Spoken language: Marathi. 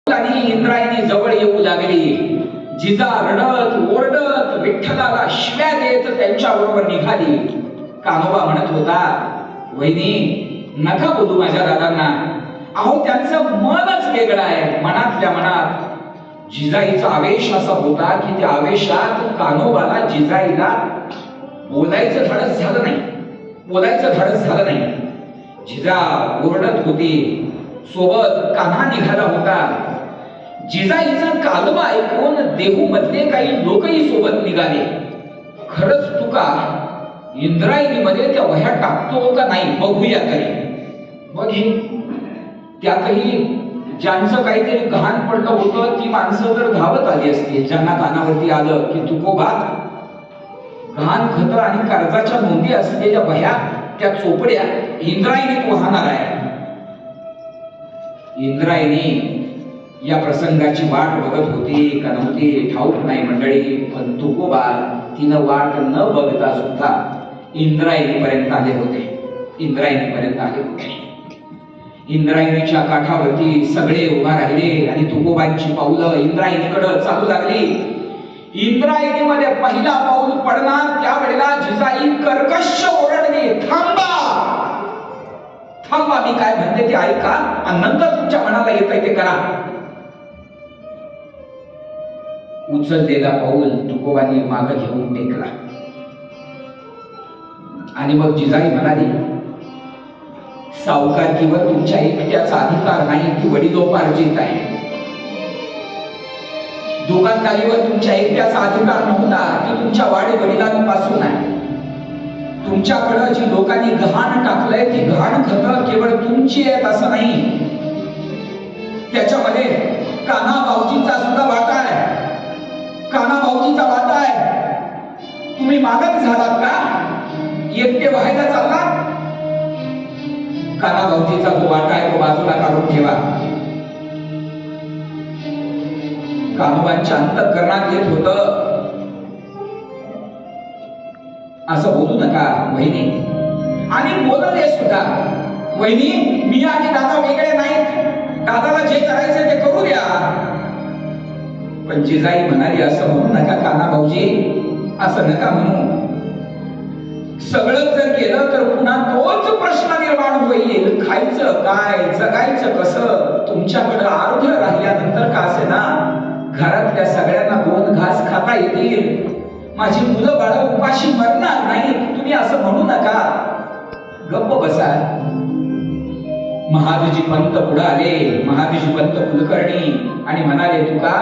आणि इंद्रायणी जवळ येऊ लागली. जिजा रडत ओरडत विठ्ठलाला शिव्या देत त्यांच्या बरोबर निघाली. कान्होबा म्हणत होता, वहिनी नका बोलू माझ्या दादांना, अहो त्यांचं मनच वेगळं आहे. मनातल्या मनात जिजाईचा आवेश असा होता की त्या आवेशात कान्होबाला जिजाईला बोलायचं धाडस झालं नाही. जिजा ओरडत होती, सोबत कान्हा निघाला होता. जिजाईचा कालवा ऐकून देहू मधले काही लोकही सोबत निघाले. खरंच तुका इंद्रायणीमध्ये त्या वह्या टाकतो का नाही बघूया तरी. मग त्यातही ज्यांचं काहीतरी गहाण पडलं होतं ती माणसं तर धावत आली असती. ज्यांना कानावरती आलं की तुकोबा गहाण खत आणि कर्जाच्या नोंदी असलेल्या वह्या त्या चोपड्या इंद्रायणीत वाहणार आहे. इंद्रायणी या प्रसंगाची वाट बघत होती का नव्हती ठाऊक नाही मंडळी, पण तुकोबा तिनं वाट न बघता सुद्धा इंद्रायणीपर्यंत आले होते. इंद्रायणीच्या काठावरती सगळे उभा राहिले आणि तुकोबांची पावलं इंद्रायणीकडे चालू लागली. इंद्रायणीमध्ये पहिला पाऊल पडणार त्यावेळेला जिजाई कर्कश ओरडली, थांबा, मी काय म्हणते ते ऐका आणि नंतर तुमच्या मनाला येतंय ते करा. उचललेला पाऊल तुकोबांनी मागे घेऊन टेकला आणि मग जिजाई म्हणाली, सावकारकीवर तुमच्या एकट्याचा अधिकार नाही, ती वडिलोपार्जित आहे. दुकानदारीवर तुमच्या एकट्याचा अधिकार नव्हता, ती तुमच्या वाडी वडिलांपासून आहे. तुमच्याकडे जी लोकांनी गहाण टाकलंय ती गहाण खत केवळ तुमची आहेत असं नाही, त्याच्यामध्ये कान्हा भाऊजीचा सुद्धा वाटा आहे. तुम्ही मागत झालात का? एकटे व्हायला चाललात? कान्हा भाऊजीचा जो वाटा आहे तो बाजूला काढून ठेवा. कान्होबांच्या अंतःकरणात येत होतं, असं बोलू नका वहिनी. आणि बोलले सुद्धा, वहिनी मी आणि दादा वेगळे नाहीत, दादाला जे करायचं ते करू द्या. पण जिजाई म्हणाली, असं म्हणू नका कान्हा भाऊजी, असं नका म्हणू. सगळं जर केलं तर पुन्हा तोच प्रश्न निर्माण होईल, खायचं काय, जगायचं कसं. तुमच्याकडे अर्ध राहिल्यानंतर का असे ना घरातल्या सगळ्यांना 2 घास खाता येतील. माझी मुलं बाळ उपाशी मरणार नाही, तुम्ही असं म्हणू नका. गप्प बसा. महादजी पंत पुढे आले, महादजी पंत कुलकर्णी, आणि म्हणाले, तुका